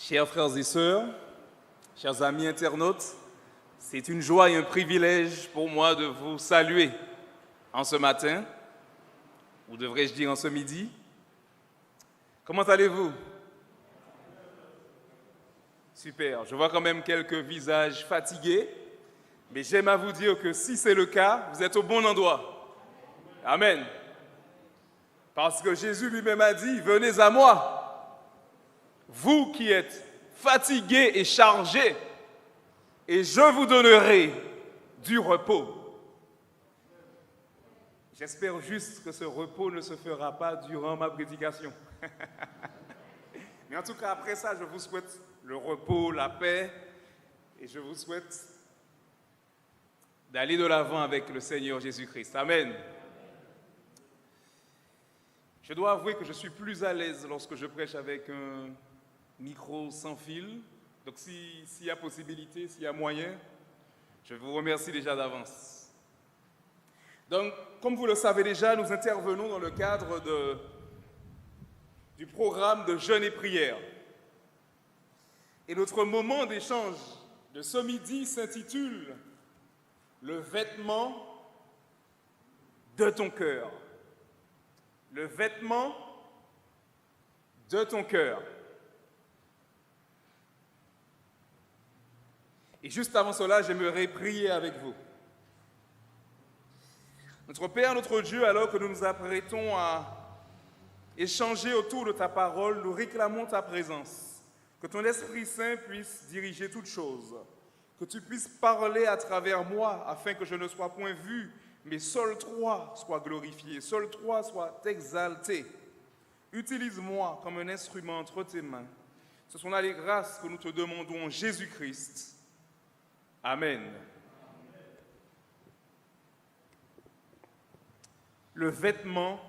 Chers frères et sœurs, chers amis internautes, c'est une joie et un privilège pour moi de vous saluer en ce matin, ou devrais-je dire en ce midi. Comment allez-vous? Super, je vois quand même quelques visages fatigués, mais j'aime à vous dire que si c'est le cas, vous êtes au bon endroit. Amen. Parce que Jésus lui-même a dit, venez à moi. Vous qui êtes fatigués et chargés, et je vous donnerai du repos. J'espère juste que ce repos ne se fera pas durant ma prédication. Mais en tout cas, après ça, je vous souhaite le repos, la paix, et je vous souhaite d'aller de l'avant avec le Seigneur Jésus-Christ. Amen. Je dois avouer que je suis plus à l'aise lorsque je prêche avec un micro sans fil. Donc s'il y a possibilité, s'il y a moyen, je vous remercie déjà d'avance. Donc, comme vous le savez déjà, nous intervenons dans le cadre du programme de jeûne et prière. Et notre moment d'échange de ce midi s'intitule « Le vêtement de ton cœur ». Le vêtement de ton cœur. Et juste avant cela, j'aimerais prier avec vous. Notre Père, notre Dieu, alors que nous nous apprêtons à échanger autour de ta parole, nous réclamons ta présence. Que ton Esprit Saint puisse diriger toutes choses. Que tu puisses parler à travers moi, afin que je ne sois point vu, mais seul toi sois glorifié, seul toi sois exalté. Utilise-moi comme un instrument entre tes mains. Ce sont là les grâces que nous te demandons en Jésus-Christ. Amen. Le vêtement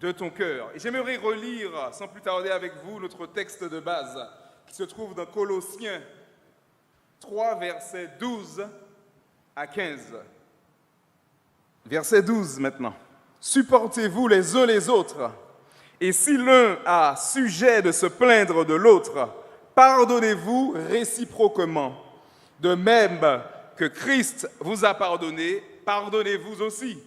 de ton cœur. Et j'aimerais relire sans plus tarder avec vous notre texte de base qui se trouve dans Colossiens 3, versets 12 à 15. Verset 12 maintenant. Supportez-vous les uns les autres, et si l'un a sujet de se plaindre de l'autre, pardonnez-vous réciproquement. De même que Christ vous a pardonné, pardonnez-vous aussi.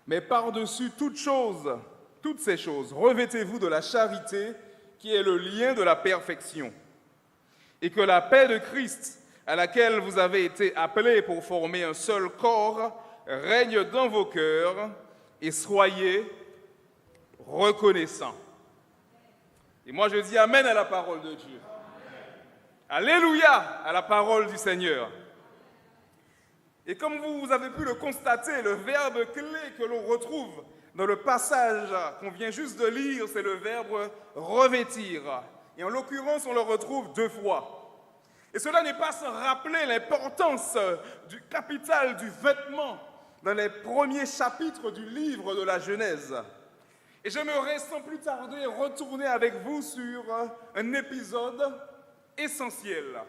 Mais par-dessus toutes ces choses, revêtez-vous de la charité qui est le lien de la perfection. Et que la paix de Christ, à laquelle vous avez été appelés pour former un seul corps, règne dans vos cœurs et soyez reconnaissants. Et moi je dis Amen à la parole de Dieu. Alléluia à la parole du Seigneur. Et comme vous avez pu le constater, le verbe clé que l'on retrouve dans le passage qu'on vient juste de lire, c'est le verbe revêtir. Et en l'occurrence, on le retrouve 2 fois. Et cela n'est pas sans rappeler l'importance capitale du vêtement dans les premiers chapitres du livre de la Genèse. Et j'aimerais sans plus tarder retourner avec vous sur un épisode essentiel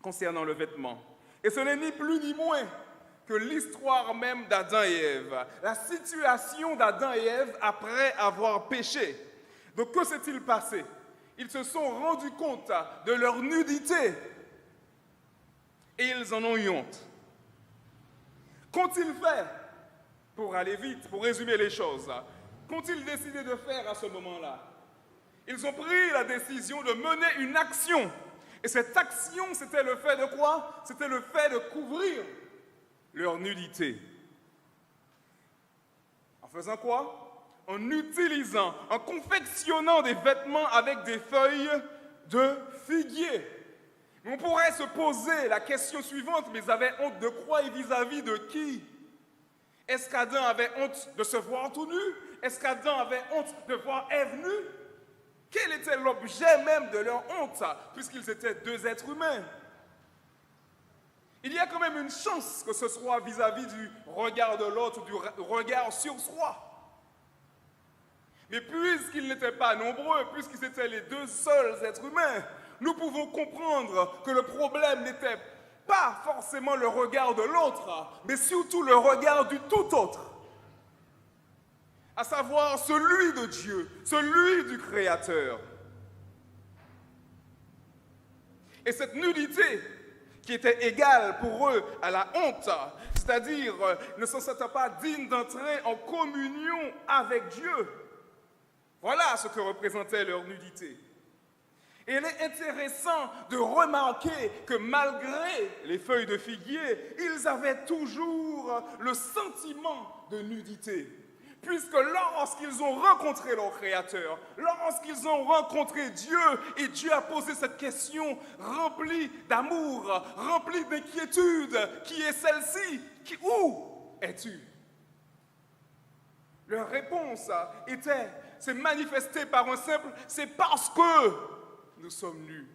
concernant le vêtement. Et ce n'est ni plus ni moins que l'histoire même d'Adam et Ève, la situation d'Adam et Ève après avoir péché. Donc que s'est-il passé? Ils se sont rendus compte de leur nudité et ils en ont eu honte. Qu'ont-ils fait? Pour aller vite, pour résumer les choses, qu'ont-ils décidé de faire à ce moment-là? Ils ont pris la décision de mener une action. Et cette action, c'était le fait de quoi? C'était le fait de couvrir leur nudité. En faisant quoi? En utilisant, en confectionnant des vêtements avec des feuilles de figuier. On pourrait se poser la question suivante, mais ils avaient honte de quoi et vis-à-vis de qui? Est-ce qu'Adam avait honte de se voir tout nu? Est-ce qu'Adam avait honte de voir Ève nue? Quel était l'objet même de leur honte, puisqu'ils étaient 2 êtres humains? Il y a quand même une chance que ce soit vis-à-vis du regard de l'autre ou du regard sur soi. Mais puisqu'ils n'étaient pas nombreux, puisqu'ils étaient les 2 seuls êtres humains, nous pouvons comprendre que le problème n'était pas forcément le regard de l'autre, mais surtout le regard du tout autre. À savoir celui de Dieu, celui du Créateur. Et cette nudité, qui était égale pour eux à la honte, c'est-à-dire ne se sentant pas dignes d'entrer en communion avec Dieu. Voilà ce que représentait leur nudité. Et il est intéressant de remarquer que malgré les feuilles de figuier, ils avaient toujours le sentiment de nudité. Puisque lorsqu'ils ont rencontré leur Créateur, lorsqu'ils ont rencontré Dieu, et Dieu a posé cette question remplie d'amour, remplie d'inquiétude, qui est celle-ci? Où es-tu? Leur réponse était, c'est manifesté par un simple, c'est parce que nous sommes nus.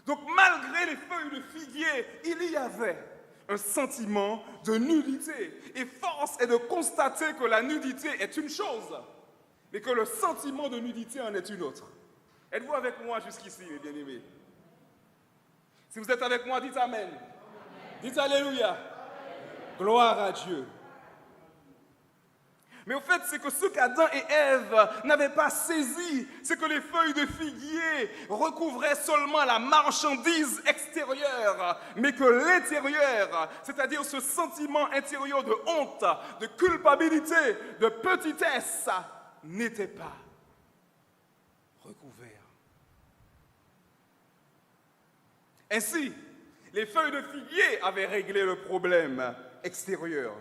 Donc malgré les feuilles de figuier, il y avait un sentiment de nudité. Et force est de constater que la nudité est une chose, mais que le sentiment de nudité en est une autre. Êtes-vous avec moi jusqu'ici, mes bien-aimés? Si vous êtes avec moi, dites Amen. Dites Alléluia. Gloire à Dieu. Mais au fait, c'est que ce qu'Adam et Ève n'avaient pas saisi, c'est que les feuilles de figuier recouvraient seulement la marchandise extérieure, mais que l'intérieur, c'est-à-dire ce sentiment intérieur de honte, de culpabilité, de petitesse, n'était pas recouvert. Ainsi, les feuilles de figuier avaient réglé le problème extérieur,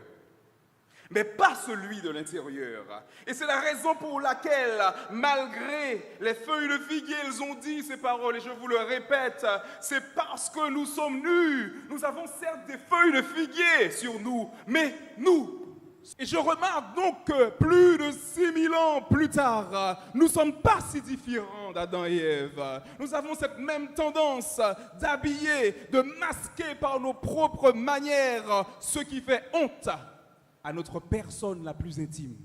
mais pas celui de l'intérieur. Et c'est la raison pour laquelle, malgré les feuilles de figuier, ils ont dit ces paroles, et je vous le répète, c'est parce que nous sommes nus. Nous avons certes des feuilles de figuier sur nous, mais nous. Et je remarque donc que plus de 6000 ans plus tard, nous ne sommes pas si différents d'Adam et Ève. Nous avons cette même tendance d'habiller, de masquer par nos propres manières ce qui fait honte à notre personne la plus intime.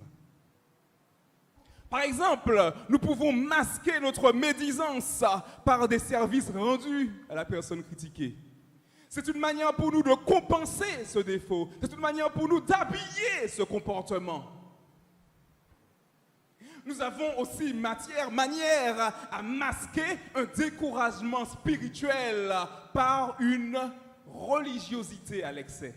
Par exemple, nous pouvons masquer notre médisance par des services rendus à la personne critiquée. C'est une manière pour nous de compenser ce défaut. C'est une manière pour nous d'habiller ce comportement. Nous avons aussi manière à masquer un découragement spirituel par une religiosité à l'excès.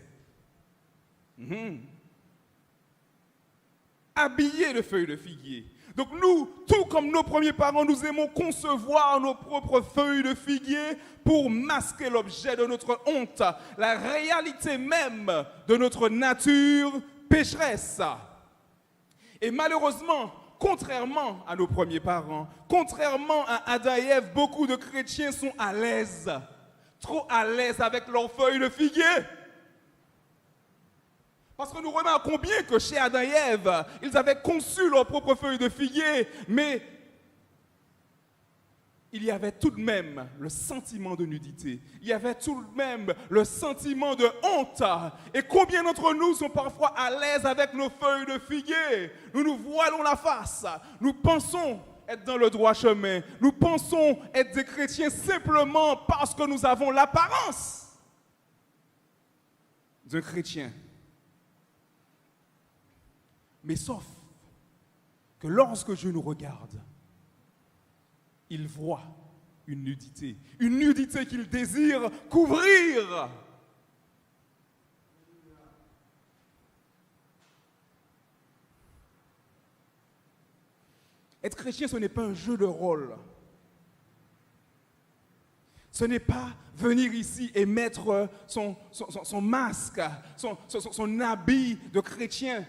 Habillés de feuilles de figuier. Donc nous, tout comme nos premiers parents, nous aimons concevoir nos propres feuilles de figuier pour masquer l'objet de notre honte, la réalité même de notre nature pécheresse. Et malheureusement, contrairement à nos premiers parents, contrairement à Adam et Ève, beaucoup de chrétiens sont à l'aise, trop à l'aise avec leurs feuilles de figuier. Parce que nous remarquons bien que chez Adam et Ève, ils avaient conçu leurs propres feuilles de figuier, mais il y avait tout de même le sentiment de nudité. Il y avait tout de même le sentiment de honte. Et combien d'entre nous sont parfois à l'aise avec nos feuilles de figuier? Nous nous voilons la face. Nous pensons être dans le droit chemin. Nous pensons être des chrétiens simplement parce que nous avons l'apparence d'un chrétien. Mais sauf que lorsque Dieu nous regarde, il voit une nudité qu'il désire couvrir. Être chrétien, ce n'est pas un jeu de rôle. Ce n'est pas venir ici et mettre son masque, son habit de chrétien.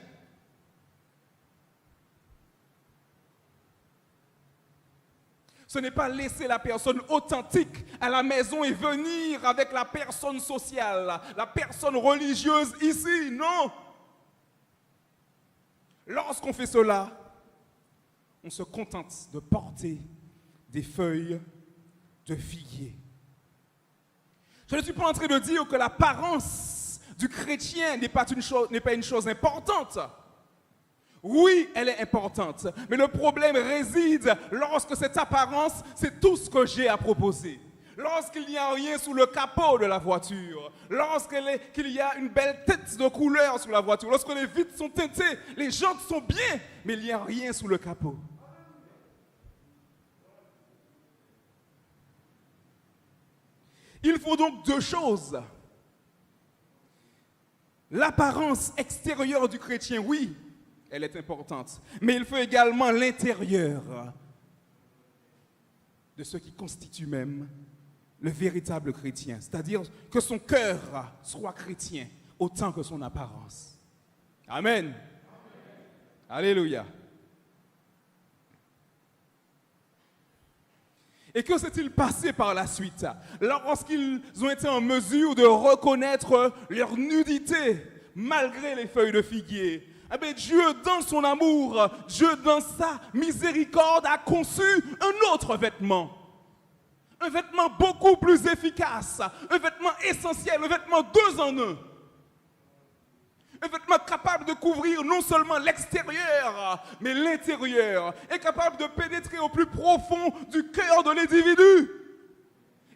Ce n'est pas laisser la personne authentique à la maison et venir avec la personne sociale, la personne religieuse ici, non. Lorsqu'on fait cela, on se contente de porter des feuilles de figuier. Je ne suis pas en train de dire que l'apparence du chrétien n'est pas une chose importante. Oui, elle est importante, mais le problème réside lorsque cette apparence, c'est tout ce que j'ai à proposer. Lorsqu'il n'y a rien sous le capot de la voiture, lorsqu'il y a une belle tête de couleur sur la voiture, lorsque les vitres sont teintées, les jantes sont bien, mais il n'y a rien sous le capot. Il faut donc deux choses. L'apparence extérieure du chrétien, oui, elle est importante. Mais il faut également l'intérieur de ce qui constitue même le véritable chrétien. C'est-à-dire que son cœur soit chrétien autant que son apparence. Amen. Alléluia. Et que s'est-il passé par la suite? Lorsqu'ils ont été en mesure de reconnaître leur nudité, malgré les feuilles de figuier, eh bien, Dieu, dans son amour, Dieu, dans sa miséricorde, a conçu un autre vêtement. Un vêtement beaucoup plus efficace, un vêtement essentiel, un vêtement deux en un. Un vêtement capable de couvrir non seulement l'extérieur, mais l'intérieur, et capable de pénétrer au plus profond du cœur de l'individu.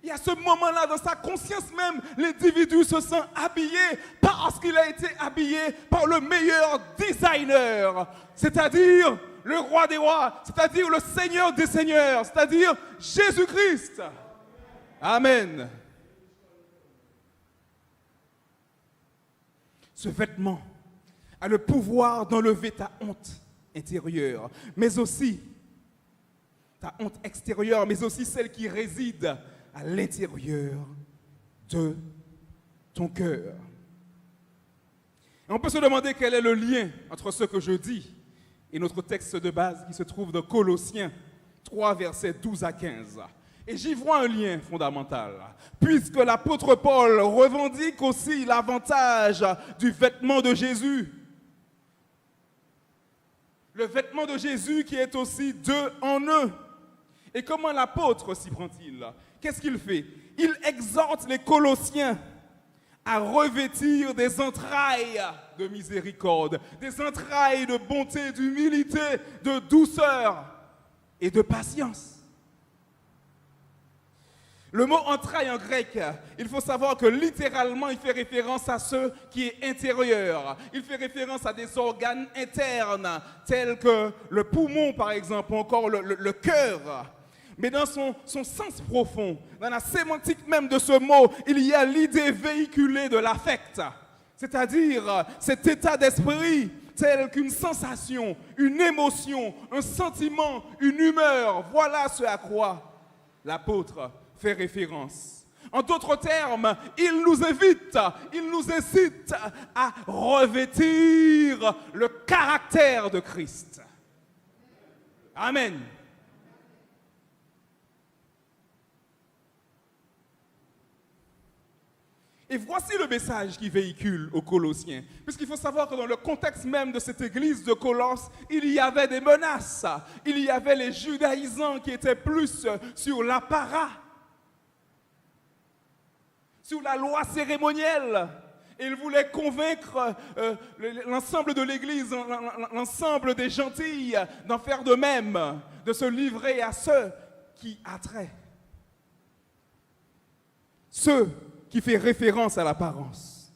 Et à ce moment-là, dans sa conscience même, l'individu se sent habillé parce qu'il a été habillé par le meilleur designer, c'est-à-dire le roi des rois, c'est-à-dire le Seigneur des seigneurs, c'est-à-dire Jésus-Christ. Amen. Ce vêtement a le pouvoir d'enlever ta honte intérieure, mais aussi ta honte extérieure, mais aussi celle qui réside à l'intérieur de ton cœur. Et on peut se demander quel est le lien entre ce que je dis et notre texte de base qui se trouve dans Colossiens 3, versets 12 à 15. Et j'y vois un lien fondamental, puisque l'apôtre Paul revendique aussi l'avantage du vêtement de Jésus. Le vêtement de Jésus qui est aussi deux en un. Et comment l'apôtre s'y prend-il? Qu'est-ce qu'il fait? Il exhorte les Colossiens à revêtir des entrailles de miséricorde, des entrailles de bonté, d'humilité, de douceur et de patience. Le mot entrailles en grec, il faut savoir que littéralement, il fait référence à ce qui est intérieur. Il fait référence à des organes internes, tels que le poumon, par exemple, ou encore le cœur. Mais dans son sens profond, dans la sémantique même de ce mot, il y a l'idée véhiculée de l'affect, c'est-à-dire cet état d'esprit tel qu'une sensation, une émotion, un sentiment, une humeur. Voilà ce à quoi l'apôtre fait référence. En d'autres termes, il nous invite, il nous incite à revêtir le caractère de Christ. Amen. Et voici le message qu'il véhicule aux Colossiens. Puisqu'il faut savoir que dans le contexte même de cette église de Colosse, il y avait des menaces. Il y avait les judaïsants qui étaient plus sur l'apparat, sur la loi cérémonielle. Et ils voulaient convaincre l'ensemble de l'église, l'ensemble des gentils d'en faire de même, de se livrer à ceux qui attraient. Ceux qui fait référence à l'apparence.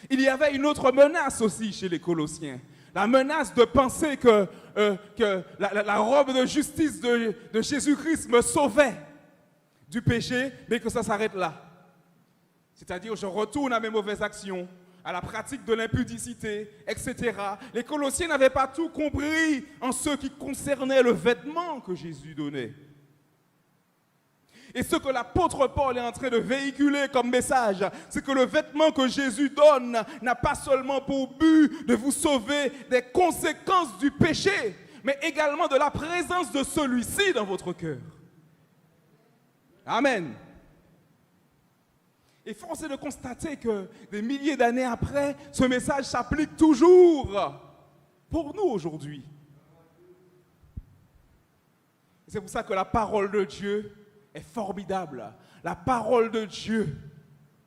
Il y avait une autre menace aussi chez les Colossiens. La menace de penser que la robe de justice de Jésus-Christ me sauvait du péché, mais que ça s'arrête là. C'est-à-dire, je retourne à mes mauvaises actions, à la pratique de l'impudicité, etc. Les Colossiens n'avaient pas tout compris en ce qui concernait le vêtement que Jésus donnait. Et ce que l'apôtre Paul est en train de véhiculer comme message, c'est que le vêtement que Jésus donne n'a pas seulement pour but de vous sauver des conséquences du péché, mais également de la présence de celui-ci dans votre cœur. Amen. Et force est de constater que des milliers d'années après, ce message s'applique toujours pour nous aujourd'hui. C'est pour ça que la parole de Dieu est formidable. La parole de Dieu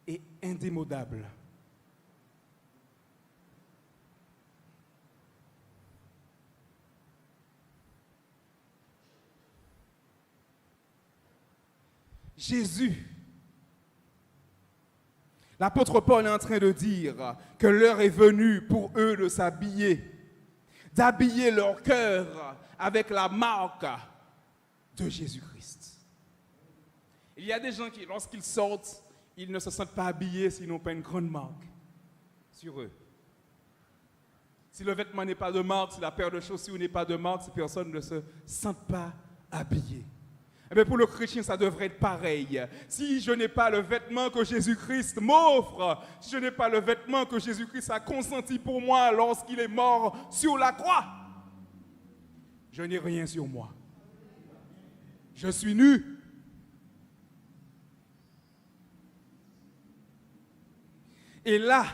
est indémodable. Jésus, l'apôtre Paul est en train de dire que l'heure est venue pour eux de s'habiller, d'habiller leur cœur avec la marque de Jésus-Christ. Il y a des gens qui, lorsqu'ils sortent, ils ne se sentent pas habillés s'ils n'ont pas une grande marque sur eux. Si le vêtement n'est pas de marque, si la paire de chaussures n'est pas de marque, ces personnes ne se sentent pas habillées. Eh bien, pour le chrétien, ça devrait être pareil. Si je n'ai pas le vêtement que Jésus-Christ m'offre, si je n'ai pas le vêtement que Jésus-Christ a consenti pour moi lorsqu'il est mort sur la croix, je n'ai rien sur moi. Je suis nu. Et là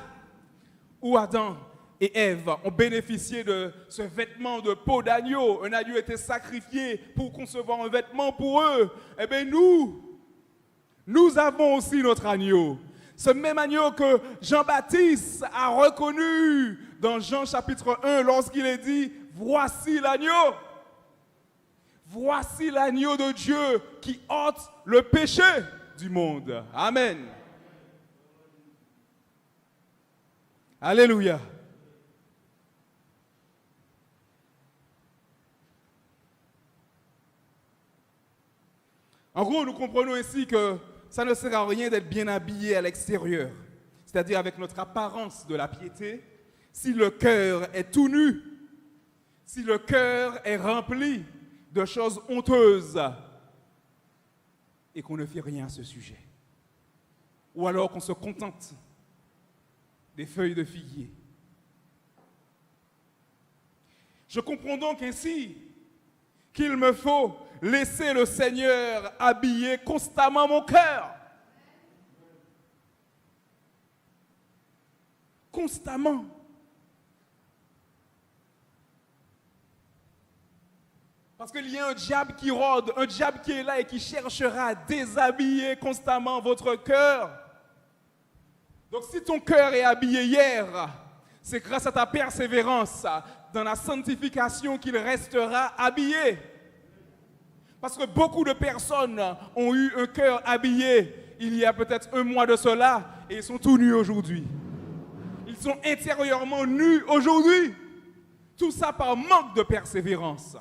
où Adam et Ève ont bénéficié de ce vêtement de peau d'agneau, un agneau était sacrifié pour concevoir un vêtement pour eux, eh bien nous avons aussi notre agneau. Ce même agneau que Jean-Baptiste a reconnu dans Jean chapitre 1 lorsqu'il est dit « Voici l'agneau ». Voici l'agneau de Dieu qui ôte le péché du monde. Amen. Alléluia. En gros, nous comprenons ainsi que ça ne sert à rien d'être bien habillé à l'extérieur, c'est-à-dire avec notre apparence de la piété, si le cœur est tout nu, si le cœur est rempli de choses honteuses et qu'on ne fait rien à ce sujet. Ou alors qu'on se contente des feuilles de figuier. Je comprends donc ainsi qu'il me faut laisser le Seigneur habiller constamment mon cœur. Constamment. Parce qu'il y a un diable qui rôde, un diable qui est là et qui cherchera à déshabiller constamment votre cœur. Donc si ton cœur est habillé hier, c'est grâce à ta persévérance dans la sanctification qu'il restera habillé. Parce que beaucoup de personnes ont eu un cœur habillé il y a peut-être un mois de cela et ils sont tout nus aujourd'hui. Ils sont intérieurement nus aujourd'hui. Tout ça par manque de persévérance.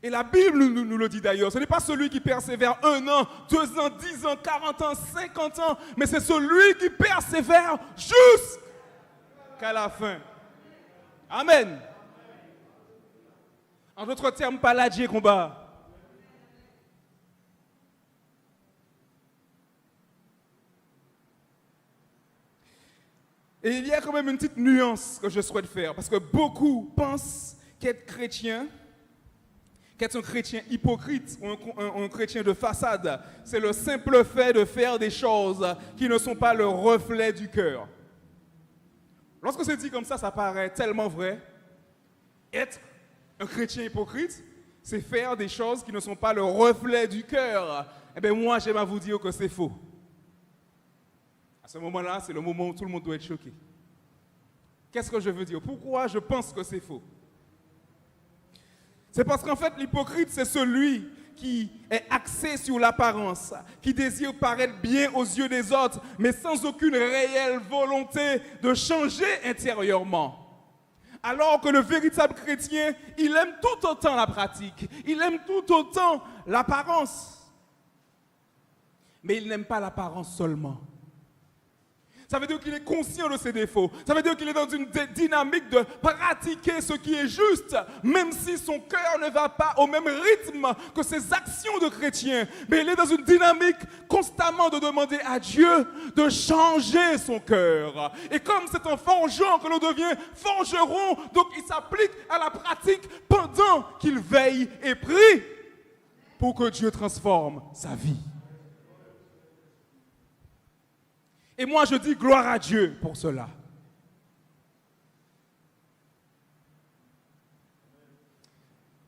Et la Bible nous le dit d'ailleurs, ce n'est pas celui qui persévère 1 an, 2 ans, 10 ans, 40 ans, 50 ans, mais c'est celui qui persévère jusqu'à la fin. Amen. En d'autres termes, paladier combat. Et il y a quand même une petite nuance que je souhaite faire, parce que beaucoup pensent qu'être chrétien, qu'être un chrétien hypocrite ou un chrétien de façade, c'est le simple fait de faire des choses qui ne sont pas le reflet du cœur. Lorsque c'est dit comme ça paraît tellement vrai. Être un chrétien hypocrite, c'est faire des choses qui ne sont pas le reflet du cœur. Eh bien, moi, j'aime à vous dire que c'est faux. À ce moment-là, c'est le moment où tout le monde doit être choqué. Qu'est-ce que je veux dire? Pourquoi je pense que c'est faux? C'est parce qu'en fait, l'hypocrite, c'est celui qui est axé sur l'apparence, qui désire paraître bien aux yeux des autres, mais sans aucune réelle volonté de changer intérieurement. Alors que le véritable chrétien, il aime tout autant la pratique, il aime tout autant l'apparence. Mais il n'aime pas l'apparence seulement. Ça veut dire qu'il est conscient de ses défauts. Ça veut dire qu'il est dans une dynamique de pratiquer ce qui est juste, même si son cœur ne va pas au même rythme que ses actions de chrétien. Mais il est dans une dynamique constamment de demander à Dieu de changer son cœur. Et comme c'est un forgeron que l'on devient forgeron, donc il s'applique à la pratique pendant qu'il veille et prie pour que Dieu transforme sa vie. Et moi, je dis gloire à Dieu pour cela.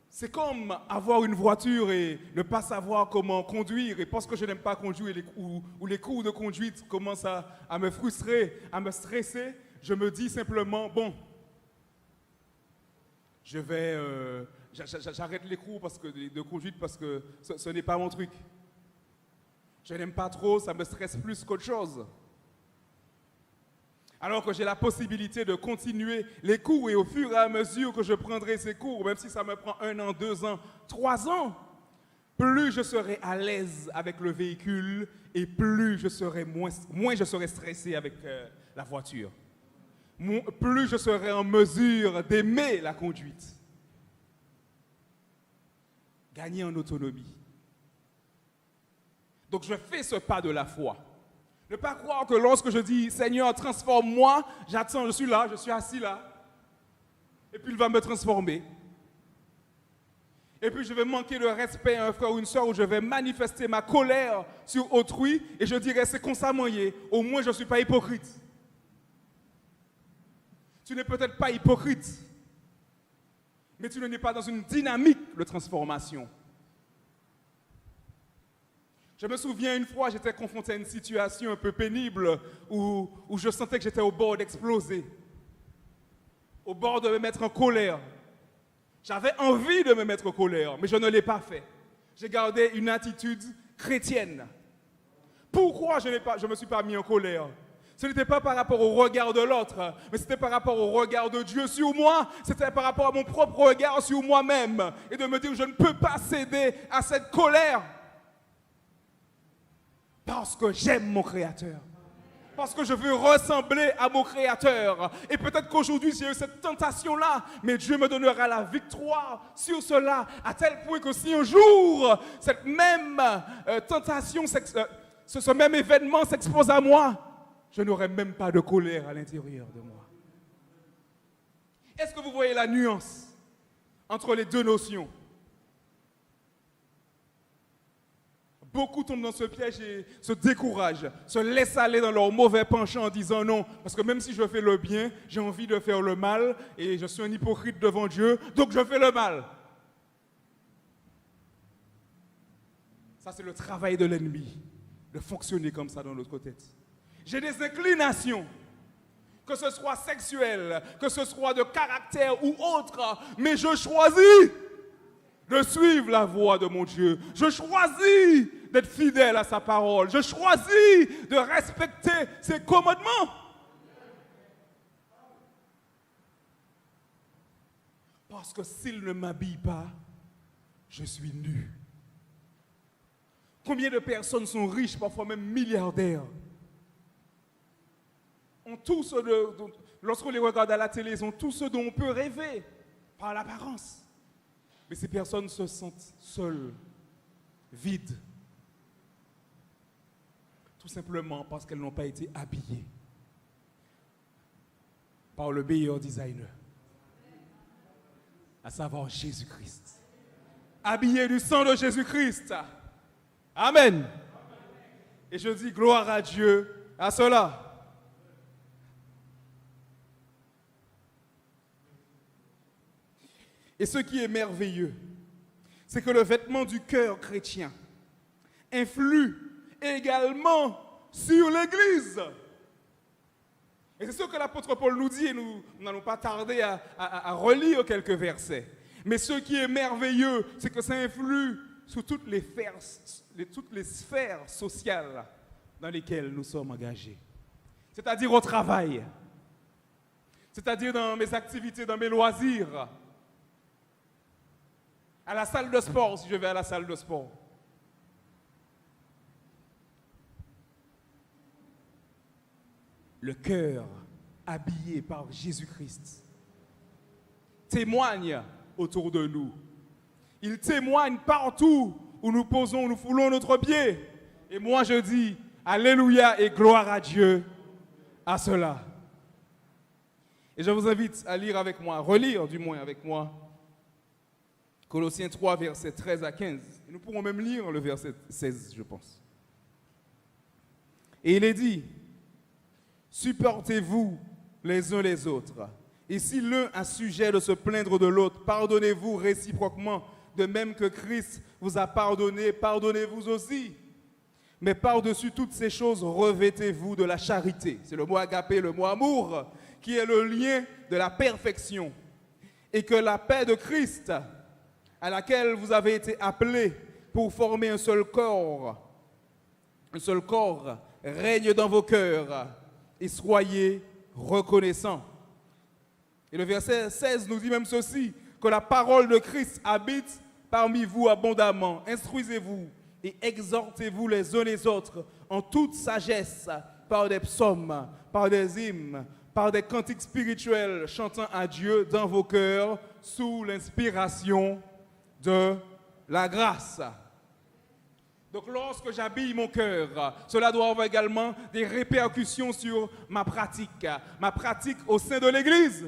C'est comme avoir une voiture et ne pas savoir comment conduire. Et parce que je n'aime pas conduire ou les cours de conduite commencent à me frustrer, à me stresser, je me dis simplement, bon, j'arrête les cours de conduite parce que ce n'est pas mon truc. Je n'aime pas trop, ça me stresse plus qu'autre chose. Alors que j'ai la possibilité de continuer les cours et au fur et à mesure que je prendrai ces cours, même si ça me prend 1 an, 2 ans, 3 ans, plus je serai à l'aise avec le véhicule et plus je serai moins je serai stressé avec la voiture. Plus je serai en mesure d'aimer la conduite. Gagner en autonomie. Donc je fais ce pas de la foi. Ne pas croire que lorsque je dis « Seigneur, transforme-moi », j'attends, je suis là, je suis assis là. Et puis il va me transformer. Et puis je vais manquer de respect à un frère ou une soeur, ou je vais manifester ma colère sur autrui et je dirai « C'est constamment lié, au moins je ne suis pas hypocrite ». Tu n'es peut-être pas hypocrite, mais tu n'es pas dans une dynamique de transformation. Je me souviens une fois, j'étais confronté à une situation un peu pénible où je sentais que j'étais au bord d'exploser, au bord de me mettre en colère. J'avais envie de me mettre en colère, mais je ne l'ai pas fait. J'ai gardé une attitude chrétienne. Pourquoi je ne me suis pas mis en colère? Ce n'était pas par rapport au regard de l'autre, mais c'était par rapport au regard de Dieu sur moi. C'était par rapport à mon propre regard sur moi-même. Et de me dire, je ne peux pas céder à cette colère. Parce que j'aime mon Créateur. Parce que je veux ressembler à mon Créateur. Et peut-être qu'aujourd'hui, j'ai eu cette tentation-là, mais Dieu me donnera la victoire sur cela, à tel point que si un jour, cette même tentation, ce même événement s'expose à moi, je n'aurai même pas de colère à l'intérieur de moi. Est-ce que vous voyez la nuance entre les deux notions? Beaucoup tombent dans ce piège et se découragent, se laissent aller dans leur mauvais penchant en disant non, parce que même si je fais le bien, j'ai envie de faire le mal et je suis un hypocrite devant Dieu, donc je fais le mal. Ça, c'est le travail de l'ennemi, de fonctionner comme ça dans notre tête. J'ai des inclinations, que ce soit sexuelles, que ce soit de caractère ou autre, mais je choisis de suivre la voie de mon Dieu. Je choisis d'être fidèle à sa parole. Je choisis de respecter ses commandements. Parce que s'il ne m'habille pas, je suis nu. Combien de personnes sont riches, parfois même milliardaires, ont tout ce lorsqu'on les regarde à la télé, ils ont tout ce dont on peut rêver par l'apparence. Mais ces personnes se sentent seules, vides, tout simplement parce qu'elles n'ont pas été habillées par le meilleur designer, à savoir Jésus-Christ. Habillées du sang de Jésus-Christ. Amen. Et je dis gloire à Dieu à cela. Et ce qui est merveilleux, c'est que le vêtement du cœur chrétien influe également sur l'Église. Et c'est ce que l'apôtre Paul nous dit, et nous n'allons pas tarder à relire quelques versets. Mais ce qui est merveilleux, c'est que ça influe sur toutes les sphères sociales dans lesquelles nous sommes engagés. C'est-à-dire au travail, c'est-à-dire dans mes activités, dans mes loisirs, à la salle de sport, si je vais à la salle de sport. Le cœur habillé par Jésus-Christ témoigne autour de nous. Il témoigne partout où nous posons, nous foulons notre pied. Et moi je dis, alléluia et gloire à Dieu à cela. Et je vous invite à lire avec moi, relire du moins avec moi, Colossiens 3, versets 13 à 15. Et nous pourrons même lire le verset 16, je pense. Et il est dit, supportez-vous les uns les autres. Et si l'un a sujet de se plaindre de l'autre, pardonnez-vous réciproquement, de même que Christ vous a pardonné, pardonnez-vous aussi. Mais par-dessus toutes ces choses, revêtez-vous de la charité. C'est le mot agapé, le mot amour, qui est le lien de la perfection. Et que la paix de Christ, à laquelle vous avez été appelés pour former un seul corps, règne dans vos cœurs et soyez reconnaissants. Et le verset 16 nous dit même ceci, que la parole de Christ habite parmi vous abondamment. Instruisez-vous et exhortez-vous les uns les autres en toute sagesse par des psaumes, par des hymnes, par des cantiques spirituels chantant à Dieu dans vos cœurs sous l'inspiration de la grâce. Donc lorsque j'habille mon cœur, cela doit avoir également des répercussions sur ma pratique au sein de l'Église.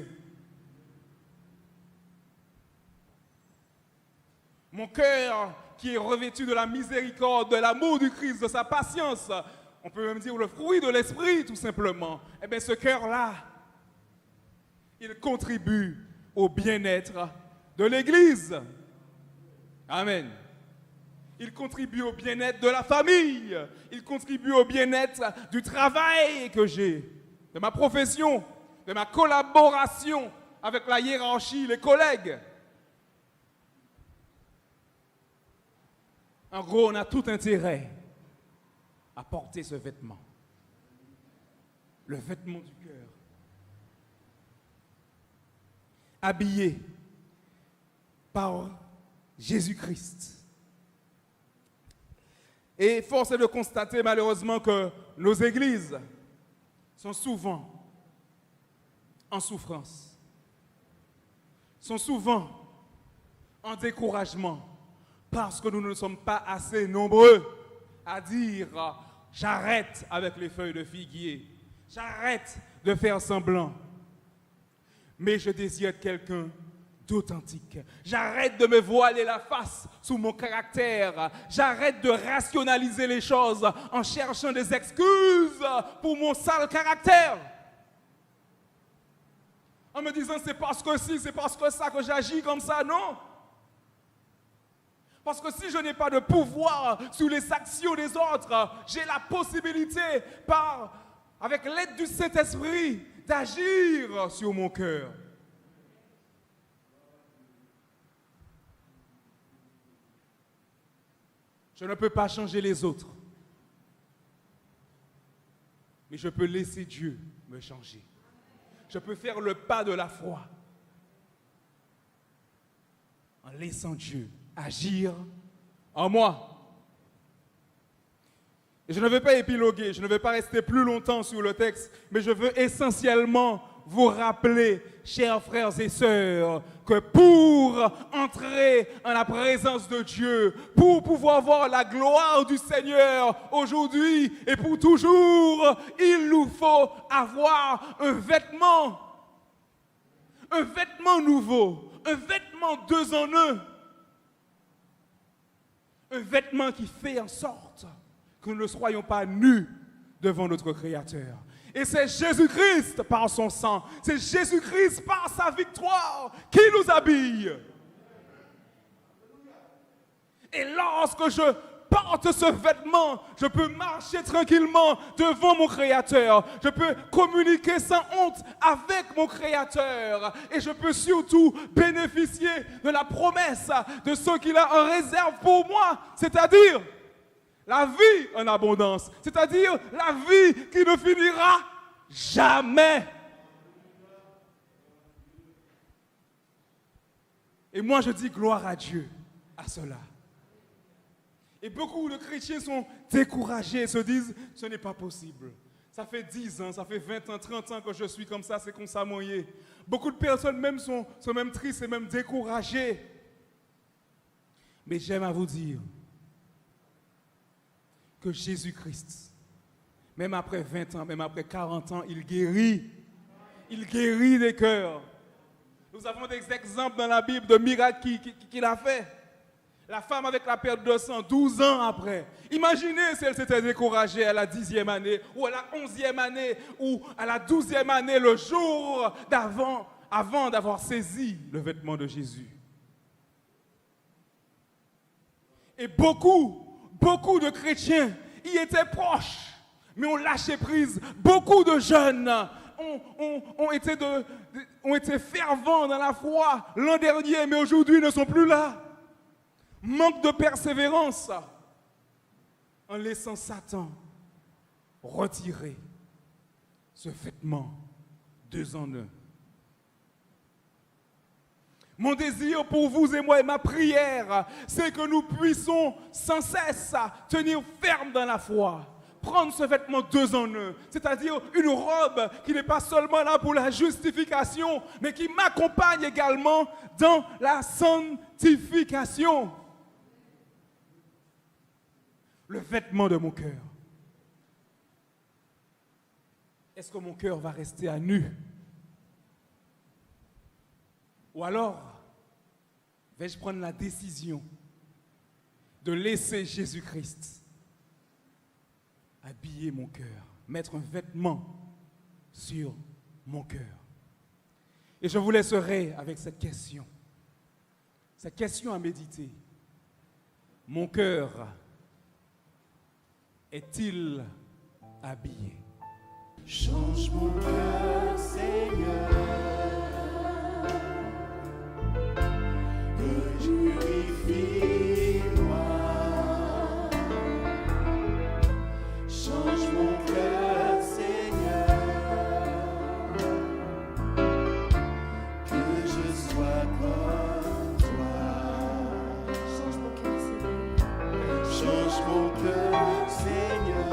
Mon cœur qui est revêtu de la miséricorde, de l'amour du Christ, de sa patience, on peut même dire le fruit de l'esprit tout simplement. Eh bien ce cœur-là, il contribue au bien-être de l'Église. Amen. Il contribue au bien-être de la famille. Il contribue au bien-être du travail que j'ai, de ma profession, de ma collaboration avec la hiérarchie, les collègues. En gros, on a tout intérêt à porter ce vêtement. Le vêtement du cœur. Habillé par Jésus-Christ. Et force est de constater malheureusement que nos églises sont souvent en souffrance, sont souvent en découragement parce que nous ne sommes pas assez nombreux à dire « j'arrête avec les feuilles de figuier, j'arrête de faire semblant, mais je désire être quelqu'un d'authentique. J'arrête de me voiler la face sous mon caractère. J'arrête de rationaliser les choses en cherchant des excuses pour mon sale caractère. En me disant c'est parce que si, c'est parce que ça que j'agis comme ça. Non. Parce que si je n'ai pas de pouvoir sur les actions des autres, j'ai la possibilité avec l'aide du Saint-Esprit d'agir sur mon cœur. Je ne peux pas changer les autres, mais je peux laisser Dieu me changer. Je peux faire le pas de la foi en laissant Dieu agir en moi. Et je ne vais pas épiloguer, je ne vais pas rester plus longtemps sur le texte, mais je veux essentiellement vous rappeler, chers frères et sœurs, que pour entrer en la présence de Dieu, pour pouvoir voir la gloire du Seigneur aujourd'hui et pour toujours, il nous faut avoir un vêtement nouveau, un vêtement deux en un vêtement qui fait en sorte que nous ne soyons pas nus devant notre Créateur. Et c'est Jésus-Christ par son sang, c'est Jésus-Christ par sa victoire qui nous habille. Et lorsque je porte ce vêtement, je peux marcher tranquillement devant mon Créateur. Je peux communiquer sans honte avec mon Créateur. Et je peux surtout bénéficier de la promesse de ce qu'il a en réserve pour moi, c'est-à-dire la vie en abondance, c'est-à-dire la vie qui ne finira jamais. Et moi je dis gloire à Dieu à cela. Et beaucoup de chrétiens sont découragés, se disent ce n'est pas possible. Ça fait 10 ans, ça fait 20 ans, 30 ans que je suis comme ça, c'est comme ça moyen. Beaucoup de personnes même sont même tristes et même découragées. Mais j'aime à vous dire que Jésus-Christ, même après 20 ans, même après 40 ans, il guérit. Il guérit des cœurs. Nous avons des exemples dans la Bible de miracles qu'il a fait. La femme avec la perte de sang, 12 ans après. Imaginez si elle s'était découragée à la 10e année, ou à la 11e année, ou à la 12e année, le jour avant d'avoir saisi le vêtement de Jésus. Et beaucoup de chrétiens y étaient proches, mais ont lâché prise. Beaucoup de jeunes ont été fervents dans la foi l'an dernier, mais aujourd'hui ne sont plus là. Manque de persévérance en laissant Satan retirer ce vêtement 2 en 1. Mon désir pour vous et moi et ma prière, c'est que nous puissions sans cesse tenir ferme dans la foi. Prendre ce vêtement 2 en 1, c'est-à-dire une robe qui n'est pas seulement là pour la justification, mais qui m'accompagne également dans la sanctification. Le vêtement de mon cœur. Est-ce que mon cœur va rester à nu? Ou alors, vais-je prendre la décision de laisser Jésus-Christ habiller mon cœur, mettre un vêtement sur mon cœur? Et je vous laisserai avec cette question à méditer. Mon cœur est-il habillé? Change mon cœur, Seigneur, et purifie-moi. Change mon cœur, Seigneur, que je sois comme toi. Change mon cœur, Seigneur. Change mon cœur, Seigneur.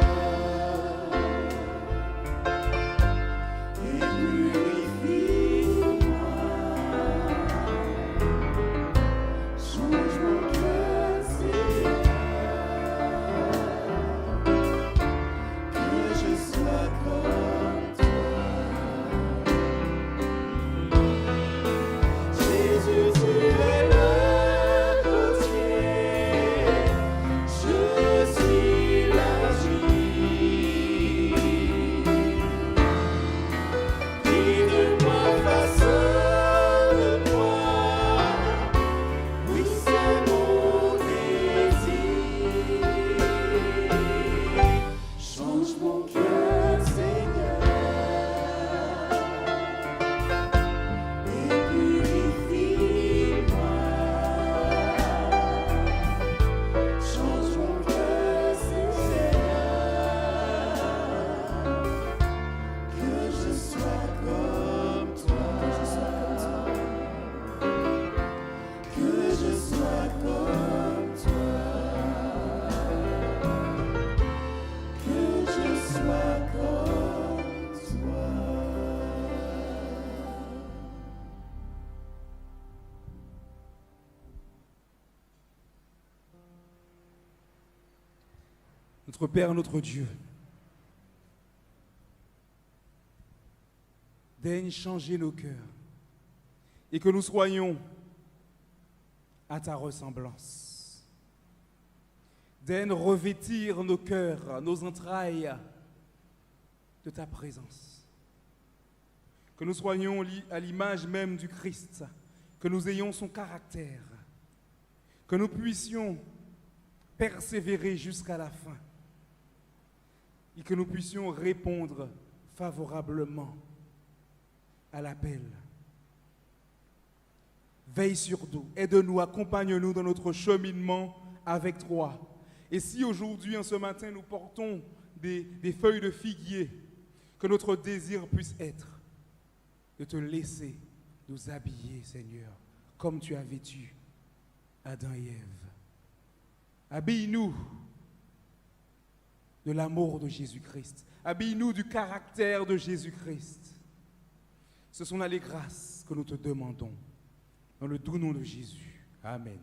Notre Père, notre Dieu, daigne changer nos cœurs et que nous soyons à ta ressemblance. Daigne revêtir nos cœurs, nos entrailles de ta présence. Que nous soyons à l'image même du Christ, que nous ayons son caractère, que nous puissions persévérer jusqu'à la fin et que nous puissions répondre favorablement à l'appel. Veille sur nous, aide-nous, accompagne-nous dans notre cheminement avec toi. Et si aujourd'hui, en ce matin, nous portons des feuilles de figuier, que notre désir puisse être de te laisser nous habiller, Seigneur, comme tu as vêtu Adam et Ève. Habille-nous de l'amour de Jésus-Christ. Habille-nous du caractère de Jésus-Christ. Ce sont là les grâces que nous te demandons. Dans le doux nom de Jésus. Amen.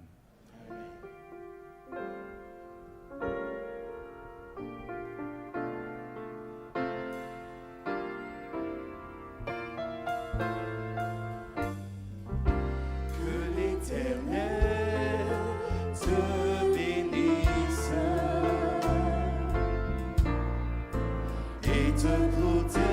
Te protège.